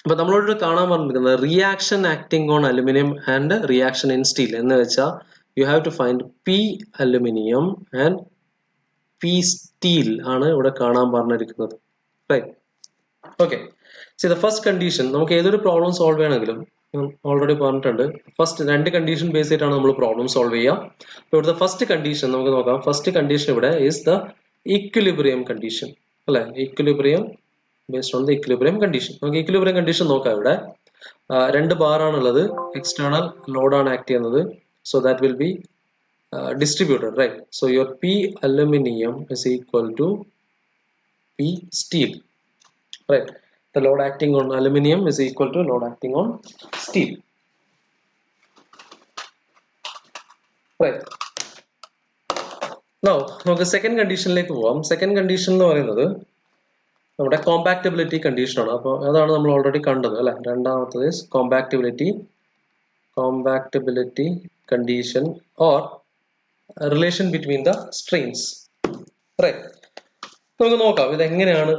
അപ്പൊ നമ്മളോട് കാണാൻ പറഞ്ഞിരിക്കുന്നത് reaction acting on aluminium and reaction in steel എന്ന് വെച്ചാൽ you have to find P aluminium and P steel ആണ് ഇവിടെ കാണാൻ പറഞ്ഞിരിക്കുന്നത്. Right, okay. So the first condition, നമുക്ക് ഏതൊരു പ്രോബ്ലം സോൾവ് ചെയ്യണമെങ്കിലും ഓൾറെഡി പറഞ്ഞിട്ടുണ്ട്, ഫസ്റ്റ് രണ്ട് കണ്ടീഷൻ ബേസ് ചെയ്തിട്ടാണ് നമ്മൾ പ്രോബ്ലം സോൾവ് ചെയ്യുക. അപ്പോൾ ഇവിടുത്തെ ഫസ്റ്റ് കണ്ടീഷൻ നമുക്ക് നോക്കാം. ഫസ്റ്റ് കണ്ടീഷൻ ഇവിടെ ഈസ് ദ ഈക്വിലിബ്രിയം കണ്ടീഷൻ അല്ലെ, equilibrium based on the equilibrium condition. നമുക്ക് equilibrium condition നോക്കാം. ഇവിടെ രണ്ട് ബാർ ആണുള്ളത്, എക്സ്റ്റേണൽ ലോഡ് ആണ് ആക്ട് ചെയ്യുന്നത്. So that will be distributed, right? So your P aluminum is equal to P steel, right? The load acting on aluminum is equal to load acting on steel, right? Now നമുക്ക് second കണ്ടീഷനിലേക്ക് പോവാം. Second condition എന്ന് പറയുന്നത് നമ്മുടെ compatibility condition ആണ്. അപ്പോൾ അതാണ് നമ്മൾ already കണ്ടത് അല്ലെ. രണ്ടാമത്തത് compatibility condition or relation between the strains. Right, നമുക്ക് നോക്കാം ഇത് എങ്ങനെയാണ്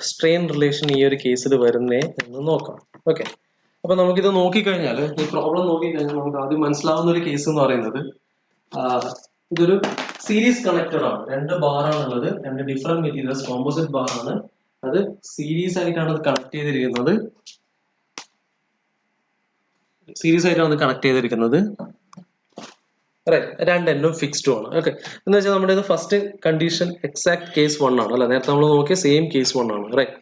സ്ട്രെയിൻ റിലേഷൻ ഈ ഒരു കേസിൽ വരുന്നേ എന്ന് നോക്കാം. ഓക്കെ, അപ്പൊ നമുക്കിത് നോക്കിക്കഴിഞ്ഞാൽ, ഈ പ്രോബ്ലം നോക്കിക്കഴിഞ്ഞാൽ നമുക്ക് ആദ്യം മനസ്സിലാവുന്ന ഒരു കേസ് എന്ന് പറയുന്നത് ഇതൊരു സീരീസ് കണക്റ്റഡ് ആണ്. രണ്ട് ബാർ ആണുള്ളത്, രണ്ട് ഡിഫറെന്റ് മെറ്റീരിയൽസ്, കോമ്പോസിറ്റ് ബാർ ആണ്. അത് സീരീസ് ആയിട്ടാണ് അത് കണക്ട് ചെയ്തിരിക്കുന്നത്. രണ്ടെണ്ണം ഫിക്സ്ഡ് ആണ്. ഓക്കെ, എന്ന് വെച്ചാൽ നമ്മുടെ ഇത് ഫസ്റ്റ് കണ്ടീഷൻ എക്സാക്ട് കേസ് 1 ആണ് അല്ലെ. നേരത്തെ നമ്മൾ നോക്കിയ സെയിം കേസ് 1 ആണ്. റൈറ്റ്,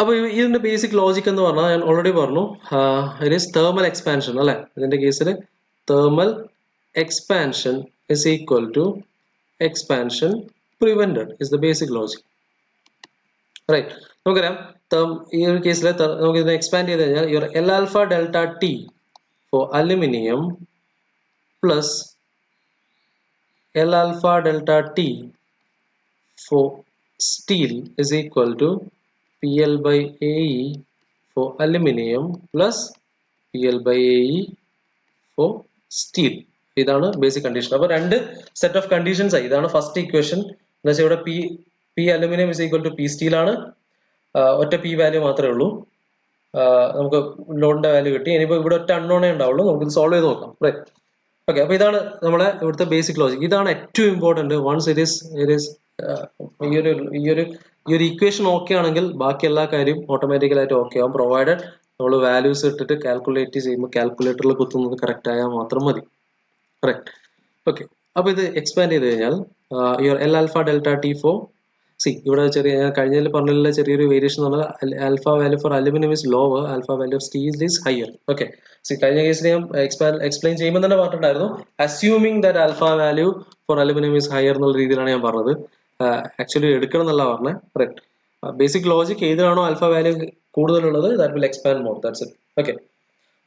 അപ്പൊ ഇതിന്റെ ബേസിക് ലോജിക് എന്ന് പറഞ്ഞാൽ ഞാൻ ഓൾറെഡി പറഞ്ഞു, ഇറ്റ് ഈസ് തേർമൽ എക്സ്പാൻഷൻ അല്ലെ. ഇതിന്റെ കേസിൽ thermal expansion is equal to expansion prevented is the basic logic. Right, നമുക്കറിയാം ഈ ഒരു കേസിൽ നമുക്ക് ഇതിനെ എക്സ്പാൻഡ് ചെയ്ത് കഴിഞ്ഞാൽ your L alpha delta T for aluminium plus L alpha delta T for steel is equal to P L by A E for aluminium plus P L by A E for steel. ഇതാണ് basic condition. അപ്പൊ രണ്ട് set of conditions ആയി. ഇതാണ് first equation. എന്ന് വെച്ചാൽ ഇവിടെ P aluminium is equal to P steel ആണ്. ഒറ്റ പി വാല്യൂ മാത്രമേ ഉള്ളൂ. നമുക്ക് ലോഡിന്റെ വാല്യൂ കിട്ടി. ഇനിയിപ്പോൾ ഇവിടെ ഒറ്റ അൺനോണേ ഉണ്ടാവുള്ളൂ. നമുക്ക് ഇത് സോൾവ് ചെയ്ത് നോക്കാം. Right, okay. അപ്പൊ ഇതാണ് നമ്മളെ ഇവിടുത്തെ ബേസിക് ലോജിക്. ഇതാണ് ഏറ്റവും ഇമ്പോർട്ടന്റ്. വൺസ് ഇറ്റ് ഈസ് ഈ ഒരു ഇക്വേഷൻ ഓക്കെ ആണെങ്കിൽ ബാക്കി എല്ലാ കാര്യം ഓട്ടോമാറ്റിക്കലായിട്ട് ഓക്കെ ആവും. പ്രൊവൈഡഡ് നമ്മൾ വാല്യൂസ് ഇട്ടിട്ട് കാൽക്കുലേറ്റ് ചെയ്യുമ്പോൾ കാൽക്കുലേറ്ററിൽ കുത്തുന്നത് കറക്റ്റ് ആയാൽ മാത്രം മതി. Correct, okay. അപ്പൊ ഇത് എക്സ്പാൻഡ് ചെയ്ത് കഴിഞ്ഞാൽ your L alpha delta T for ഇവിടെ കഴിഞ്ഞതിൽ പറഞ്ഞ ചെറിയൊരു വേരിയേഷൻ എന്ന് പറഞ്ഞാൽ alpha value for aluminium is lower, alpha value of steel is higher. Okay, കഴിഞ്ഞ കേസിൽ ഞാൻ എക്സ്പ്ലെയിൻ ചെയ്യുമ്പോൾ തന്നെ പറഞ്ഞിട്ടുണ്ടായിരുന്നു, assuming that alpha value for aluminium is higher എന്നുള്ള രീതിയിലാണ് ഞാൻ പറഞ്ഞത്. ആക്ച്വലി എടുക്കണം എന്നല്ല പറഞ്ഞത്. കറക്റ്റ്, ബേസിക് ലോജിക് ഏതിലാണോ ആൽഫ വാല്യൂ കൂടുതലുള്ളത് that will expand more. That's it. Okay,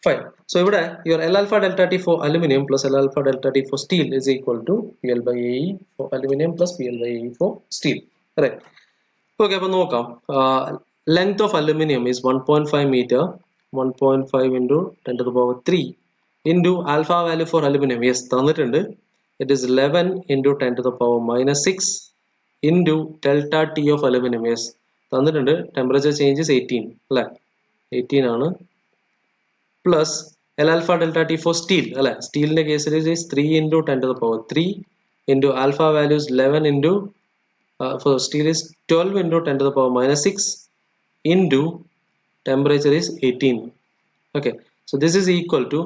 fine. So ഇവിടെ your L alpha delta T for aluminium plus L alpha delta T for steel is equal to P L by A E for aluminium plus P L by A E for steel. Right. Okay, അപ്പൊ നോക്കാം. Length of aluminum is 1.5 meter, 1.5 into 10 to the power 3 into alpha value for aluminum. Yes, തന്നിട്ടുണ്ട്. It is 11 into 10 to the power minus 6 into delta T of aluminum. Yes, തന്നിട്ടുണ്ട്. Temperature change is 18 അല്ലെ, 18 ആണ്. Plus L alpha delta T for steel അല്ലെ. സ്റ്റീലിന്റെ കേസിൽ is 3 into 10 to the power 3 into alpha value is 11 into for steel is 12 into 10 to the power minus 6 into temperature is 18. Okay, so this is equal to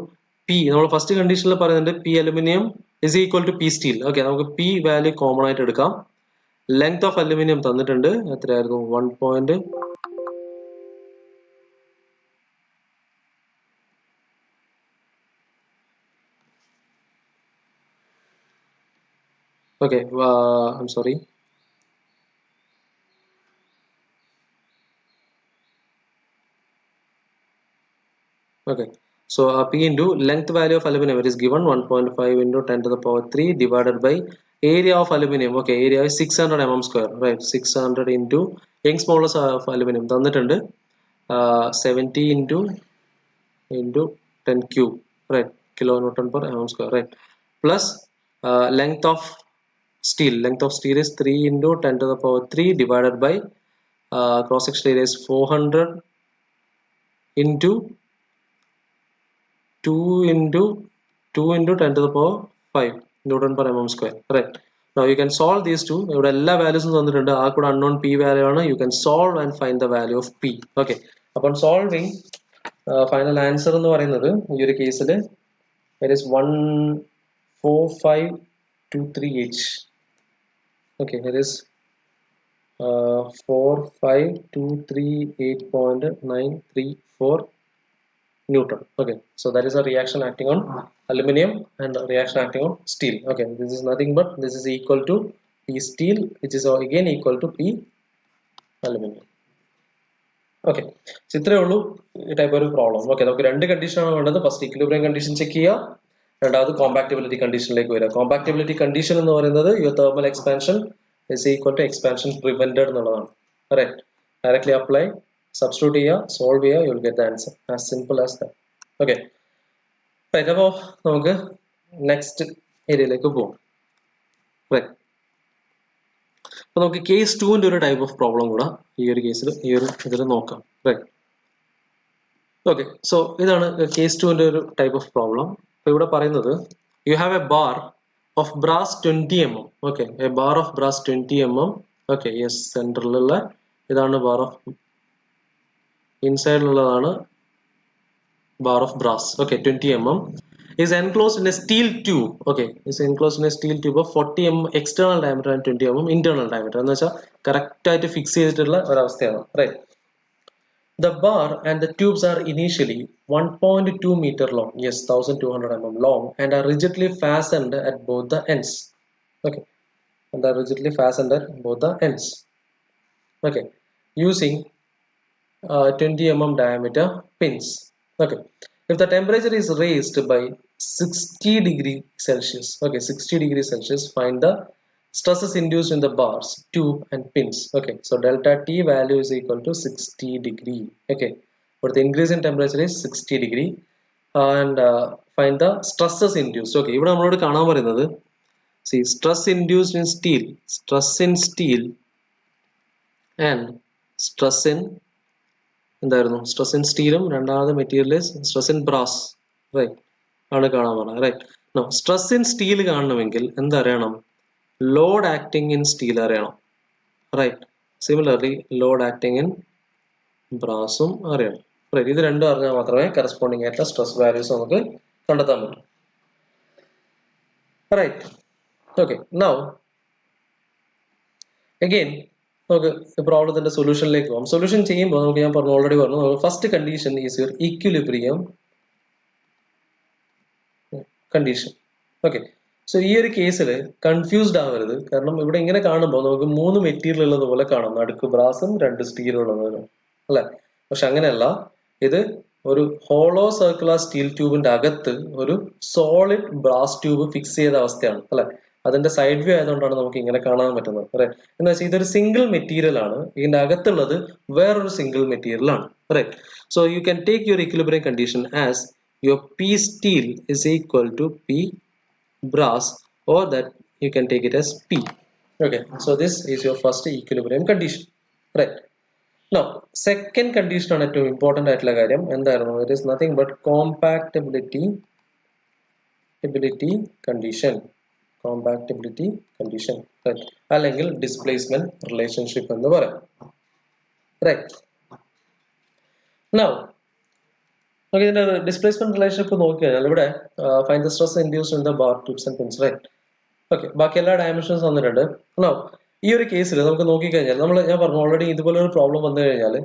P. നമ്മൾ first കണ്ടീഷനിൽ പറയുന്നുണ്ട് P aluminium is equal to P steel. Okay, നമുക്ക് P value common ആയിട്ട് എടുക്കാം. Length of aluminium തന്നിട്ടുണ്ട്, എത്രയായിരുന്നു? 1. Okay, I'm sorry. Okay, so P into length value of aluminum, it is given 1.5 into 10 to the power 3 divided by area of aluminum. Okay, area is 600 mm square, right? 600 into Young's modulus of aluminum തന്നിട്ടുണ്ട് 70 into 10 cube, right? Kilonewton per mm square, right? Plus length of steel. Length of steel is 3 into 10 to the power 3 divided by cross section area is 400 into 2 into 10 to the power 5 Newton per mm square, right? Now you can solve these two. ഇവിടെ എല്ലാ വാല്യൂസും തന്നിട്ടുണ്ട്, ആ കൂടെ unknown P value ആണ്. You can solve and find the value of P. Okay, upon solving final answer എന്ന് പറയുന്നത് ഈ ഒരു കേസിൽ it is 14523H. Okay, it is 45238.934 Newton. Okay, so that is a reaction acting on aluminum and a reaction acting on steel. Okay, this is nothing but this is equal to P steel, which is again equal to P aluminum. Okay, so ഇത്രയേ ഉള്ളൂ ഈ type ഒരു problem. Okay, നമുക്ക് രണ്ട് കണ്ടീഷനാണ് വേണ്ടത്. First equilibrium condition check ചെയ്യുക, രണ്ടാമത് കോമ്പാക്റ്റബിലിറ്റി കണ്ടീഷനിലേക്ക് വരിക. കോമ്പാക്റ്റബിലിറ്റി കണ്ടീഷൻ എന്ന് പറയുന്നത് your thermal expansion is equal to expansion prevented എന്നുള്ളതാണ്. Right, directly apply, substitute ചെയ്യുക, solve ചെയ്യുക, you will get the answer, as simple as that. Okay, right, അപ്പോൾ നമുക്ക് നെക്സ്റ്റ് ഏരിയയിലേക്ക് പോകാം. Right, അപ്പോൾ നമുക്ക് കേസ് 2ന്റെ ഒരു ടൈപ്പ് ഓഫ് പ്രോബ്ലം കൂടെ ഈ ഒരു കേസിൽ ഈ ഒരു ഇതിൽ നോക്കാം. റൈറ്റ്, ഓക്കെ, സോ ഇതാണ് കേസ് 2ന്റെ ഒരു ടൈപ്പ് ഓഫ് പ്രോബ്ലം. അപ്പോൾ ഇവിടെ പറയുന്നത് you have a bar of brass 20 mm. Okay, a bar of brass 20 mm. Okay, yes, സെൻട്രലിലുള്ള ഇതാണ് ബാർ ഓഫ്, ഇൻസൈഡിലുള്ളതാണ് bar of brass. Okay, 20 mm is enclosed in a steel tube. Okay, is enclosed in a steel tube of 40 mm external diameter and 20 mm internal diameter. എന്ന് വെച്ചാൽ correct ആയിട്ട് fix ചെയ്തിട്ടുള്ള ഒരവസ്ഥയാണ്. Right, the bar and the tubes are initially 1.2 meter long, yes, 1200 mm long, and are rigidly fastened at both the ends. Okay, and are rigidly fastened at both the ends. Okay, using 20 mm diameter pins. Okay, if the temperature is raised by 60 degree Celsius, okay, 60 degree Celsius, find the stresses induced in the bars, tube and pins. Okay, so delta T value is equal to 60 degree. Okay, but the increase in temperature is 60 degree, and find the stresses induced. Okay, ഇവിടെ നമ്മളോട് കാണാൻ പറയുന്നത്, see, stress induced in steel, stress in steel and stress in എന്തായിരുന്നു, stress in സ്റ്റീലും രണ്ടാമത് material stress in brass, right, ആണ് കാണാൻ പറഞ്ഞത്. Right, no stress in steel കാണണമെങ്കിൽ എന്തറിയണം? ലോഡ് ആക്ടിങ് ഇൻ സ്റ്റീൽ അറിയണം. Right, similarly load acting in ബ്രാസും അറിയണം. റൈറ്റ്, ഇത് രണ്ടും അറിഞ്ഞാൽ മാത്രമേ കറസ്പോണ്ടിങ് ആയിട്ടുള്ള സ്ട്രെസ് വാല്യൂസ് നമുക്ക് കണ്ടെത്താൻ പറ്റൂ. റൈറ്റ്, ഓക്കെ, നൗ അഗെയിൻ നമുക്ക് പ്രോബ്ലത്തിന്റെ സൊല്യൂഷനിലേക്ക് പോകാം. സൊല്യൂഷൻ ചെയ്യുമ്പോൾ നമുക്ക് ഞാൻ പറഞ്ഞു, ഓൾറെഡി പറഞ്ഞു, first condition is your equilibrium condition. Okay, so ഈ ഒരു കേസിൽ കൺഫ്യൂസ്ഡ് ആവരുത്, കാരണം ഇവിടെ ഇങ്ങനെ കാണുമ്പോൾ നമുക്ക് 3 മെറ്റീരിയൽ ഉള്ളത് പോലെ കാണാം, നടുക്ക് ബ്രാസും 2 സ്റ്റീൽ ഉള്ളത് അല്ലെ. പക്ഷെ അങ്ങനെയല്ല, ഇത് ഒരു ഹോളോ സർക്കുലർ സ്റ്റീൽ ട്യൂബിന്റെ അകത്ത് ഒരു സോളിഡ് ബ്രാസ് ട്യൂബ് ഫിക്സ് ചെയ്ത അവസ്ഥയാണ് അല്ലെ. അതിന്റെ സൈഡ് വ്യൂ ആയതുകൊണ്ടാണ് നമുക്ക് ഇങ്ങനെ കാണാൻ പറ്റുന്നത്. റൈറ്റ്, എന്ന് വെച്ചാൽ ഇതൊരു സിംഗിൾ മെറ്റീരിയൽ ആണ്, ഇതിന്റെ അകത്തുള്ളത് വേറൊരു സിംഗിൾ മെറ്റീരിയൽ ആണ്. Right, so you can take your equilibrium condition as your P steel is equal to P brass, or that you can take it as P. Okay, so this is your first equilibrium condition. Right, now second condition ആണ് ഏറ്റവും important ആയിട്ടുള്ള കാര്യം. എന്തായിരുന്നു? It is nothing but compactability condition. Compactability condition, right, അല്ലെങ്കിൽ displacement relationship എന്ന് പറയാം. Right, now Okay, in the displacement relationship find the stress induced in the bar tubes and pins, right? Okay, ബാക്കി എല്ലാ dimensions വന്നിട്ടുണ്ട്. Now, ഈ ഒരു കേസിൽ നമുക്ക് നോക്കിക്കഴിഞ്ഞാൽ ഞാൻ പറഞ്ഞു ഓൾറെഡി ഇതുപോലെ ഒരു പ്രോബ്ലം വന്നു കഴിഞ്ഞാൽ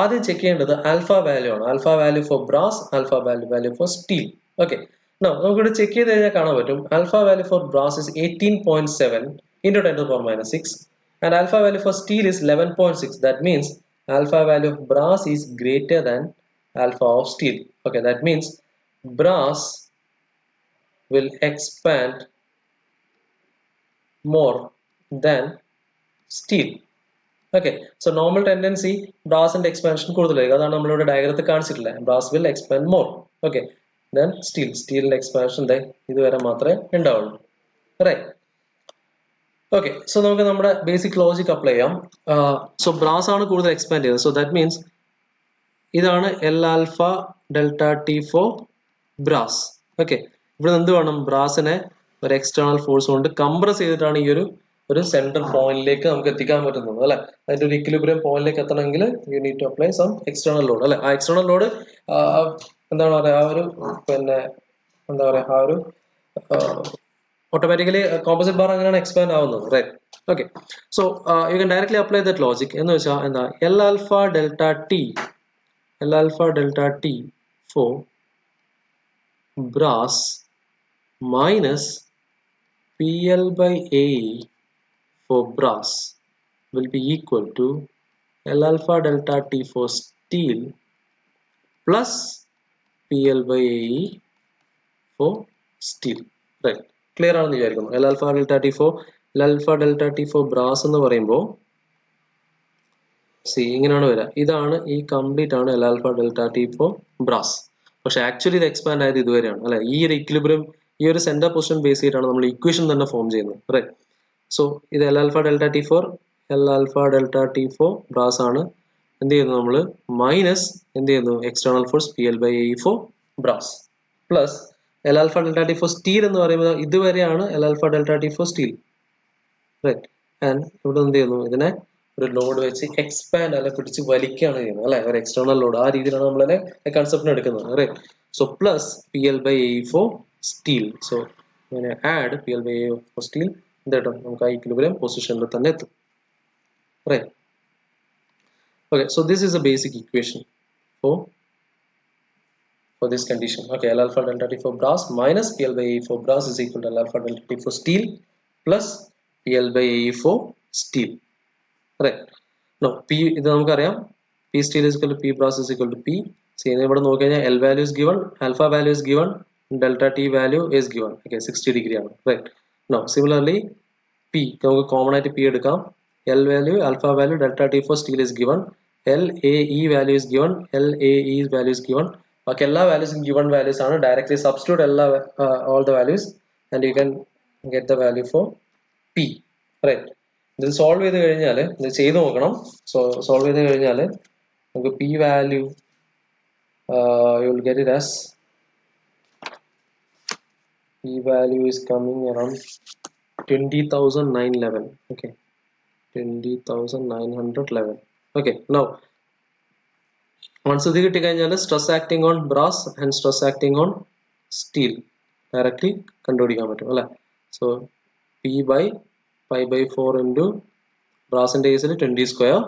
ആദ്യം ചെക്ക് ചെയ്യേണ്ടത് ആൽഫ വാല്യൂ ആണ്. Alpha value for brass, alpha value for steel. Okay, നമുക്കിവിടെ ചെക്ക് ചെയ്ത് കഴിഞ്ഞാൽ കാണാൻ പറ്റും alpha value for brass is 18.7 into 10 to the power minus 6 and alpha value for steel is 11.6. That means alpha value of brass is greater than alpha of steel. Okay, that means brass will expand more than steel. Okay, so normal tendency brass and expansion കൂടുതലായിരിക്കും. അതാണ് നമ്മളിവിടെ ഡയഗ്രത്തിൽ കാണിച്ചിട്ടില്ല. Brass will expand more. Okay, then steel expansion ഇതുവരെ മാത്രമേ ഉണ്ടാവുള്ളൂ. Right. Okay, so നമുക്ക് നമ്മുടെ basic logic apply ചെയ്യാം. സോ ബ്രാസ് ആണ് കൂടുതൽ എക്സ്പാൻഡ് ചെയ്തത്. സോ ദാറ്റ് മീൻസ് ഇതാണ് L alpha delta T for brass. Okay, ഇവിടെ എന്ത് വേണം? ബ്രാസിനെ ഒരു എക്സ്റ്റേണൽ ഫോഴ്സ് കൊണ്ട് കംപ്രസ് ചെയ്തിട്ടാണ് ഈ ഒരു സെൻട്രൽ പോയിന്റിലേക്ക് നമുക്ക് എത്തിക്കാൻ പറ്റുന്നത് അല്ലെ. അതിന്റെ ഒരു ഇക്വിലിബ്രിയം പോയിന്റിലേക്ക് എത്തണമെങ്കിൽ you need to apply some external load അല്ലെ. ആ എക്സ്റ്റേണൽ ലോഡ് എന്താണ് പറയുക, ആ ഒരു എന്താ പറയുക, ആ ഒരു automatically composite bar അങ്ങനെയാണ് expand ആവുന്നത്, right? Okay, so you can directly apply that logic. എന്ന് വെച്ചാൽ എന്താ, L alpha delta T for brass minus PL by AE for brass will be equal to L alpha delta T for steel plus PL by AE for steel, right? Clear ആണെന്ന് വിചാരിക്കുന്നു. L alpha delta T for brass എന്ന് പറയുമ്പോൾ ഇങ്ങനെയാണ് വരിക. ഇതാണ് ഈ complete ആണ് L alpha delta T for brass. പക്ഷെ ആക്ച്വലി ഇത് എക്സ്പാൻഡ് ആയത് ഇതുവരെയാണ് അല്ലെ. ഈ ഒരു ഇക്വിലിബ്രിയം, ഈ ഒരു സെന്റർ പൊസിഷൻ ബേസ് ചെയ്തിട്ടാണ് നമ്മൾ ഇക്വേഷൻ തന്നെ ഫോം ചെയ്യുന്നത്, റൈറ്റ്? സോ ഇത് L alpha delta T for brass ആണ്. എന്ത് ചെയ്യുന്നു നമ്മൾ? മൈനസ് എന്ത് ചെയ്യുന്നു? External force P L by A for brass plus L alpha delta T for steel എന്ന് പറയുമ്പോൾ ഇതുവരെയാണ് L alpha delta T for steel, right? And ഇവിടെ എന്ത് ചെയ്യുന്നു? ഇതിനെ ഒരു ലോഡ് വെച്ച് എക്സ്പാൻഡ് അല്ലെ പിടിച്ച് വലിക്കുകയാണ് ചെയ്യുന്നത് അല്ലെ, ഒരു എക്സ്റ്റേണൽ ലോഡ്. ആ രീതിയിലാണ് നമ്മളെ കൺസെപ്റ്റിന് എടുക്കുന്നത്, right? So plus P L by A for steel. So അങ്ങനെ add P L by A for steel എന്താ നമുക്ക് ആ ഇക്വിലിബ്രിയം പൊസിഷനിൽ തന്നെ എത്തും, right? Okay, so this is a basic equation for this condition. Okay, L alpha delta T for brass minus PL by AE for brass is equal to L alpha delta T for steel plus PL by AE for steel, right? Now P ഇത് നമുക്കറിയാം, P steel is equal to P brass is equal to P. ഇവിടെ നോക്കി കഴിഞ്ഞാൽ L value is given, alpha value is given, delta T value is given. Okay, 60 degree ആണ്, right? Now similarly P നമുക്ക് common ആയിട്ട് P എടുക്കാം. L value, alpha value, delta T for steel is given, LAE value is given, LAE value is given. Okay, എല്ലാ values given values ആണ്. Directly substitute all the values and you can get the value for P, right? ഇത് solve ചെയ്ത് കഴിഞ്ഞാൽ ഇത് ചെയ്ത് നോക്കണം. Solve ചെയ്ത് കഴിഞ്ഞാൽ നമുക്ക് P value you will get it as P value is coming around 20,911. Okay, 20,911. Okay, now once ഇത് കിട്ടി കഴിഞ്ഞാൽ stress acting on brass and stress acting on steel directly കണ്ടുപിടിക്കാൻ പറ്റും അല്ലെ. സോ പി ബൈ 5/4 ഇൻറ്റു ബ്രാസിന്റെ കേസിൽ 20 സ്ക്വയർ,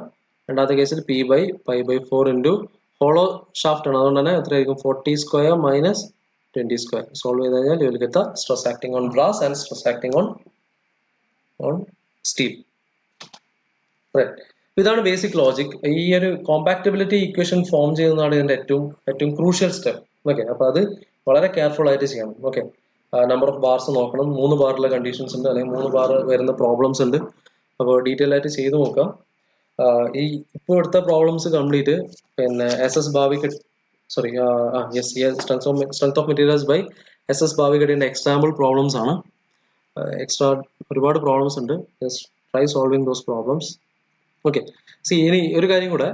രണ്ടാമത്തെ കേസിൽ P by 5/4 into hollow shaft ആണ്, അതുകൊണ്ട് തന്നെ എത്രയായിരിക്കും? 40 സ്ക്വയർ മൈനസ് 20 സ്ക്വയർ. സോൾവ് ചെയ്ത് കഴിഞ്ഞാൽ you will get the stress acting on brass and stress acting on steel, right? ഇതാണ് ബേസിക് ലോജിക്. ഈ ഒരു കോമ്പാക്റ്റബിലിറ്റി ഇക്വേഷൻ ഫോം ചെയ്യുന്നതാണ് ഇതിന്റെ ഏറ്റവും ക്രൂഷ്യൽ സ്റ്റെപ്പ്. ഓക്കെ, അപ്പൊ അത് വളരെ കെയർഫുൾ ആയിട്ട് ചെയ്യണം. ഓക്കെ, നമ്പർ ഓഫ് ബാർസ് നോക്കണം. 3 ബാറിലെ കണ്ടീഷൻസ് ഉണ്ട്, അല്ലെങ്കിൽ 3 ബാർ വരുന്ന പ്രോബ്ലംസ് ഉണ്ട്. അപ്പോൾ ഡീറ്റെയിൽ ആയിട്ട് ചെയ്ത് നോക്കാം. ഈ ഇപ്പോൾ എടുത്ത പ്രോബ്ലംസ് കംപ്ലീറ്റ് പിന്നെ SS Bhavikatti strength of materials by SS ഭാവികട്ടിന്റെ എക്സാമ്പിൾ പ്രോബ്ലംസ് ആണ്. എക്സ്ട്രാ ഒരുപാട് പ്രോബ്ലംസ് ഉണ്ട്. Just try solving those problems. Okay, ഇനി ഒരു കാര്യം കൂടെ,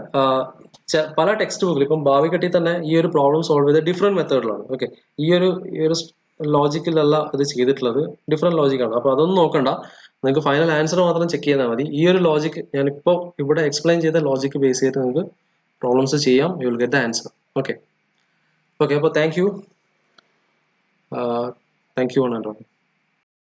പല ടെക്സ്റ്റ് ബുക്കിൽ ഇപ്പം ഭാവികട്ടി തന്നെ ഈ ഒരു പ്രോബ്ലം സോൾവ് ചെയ്ത ഡിഫറെന്റ് മെത്തേഡിലാണ്. ഓക്കെ, ഈ ഒരു ലോജിക്കിലല്ല ഇത് ചെയ്തിട്ടുള്ളത്, ഡിഫറെന്റ് ലോജിക്കാണ്. അപ്പൊ അതൊന്നും നോക്കണ്ട, നിങ്ങൾക്ക് ഫൈനൽ ആൻസർ മാത്രം ചെക്ക് ചെയ്താൽ മതി. ഈ ഒരു ലോജിക് ഞാനിപ്പോൾ ഇവിടെ എക്സ്പ്ലെയിൻ ചെയ്ത ലോജിക്ക് ബേസ് ചെയ്തിട്ട് നിങ്ങൾക്ക് പ്രോബ്ലംസ് ചെയ്യാം. You will get the answer. Okay, okay, അപ്പോൾ താങ്ക് യു. താങ്ക് യു ആണ് കേട്ടോ.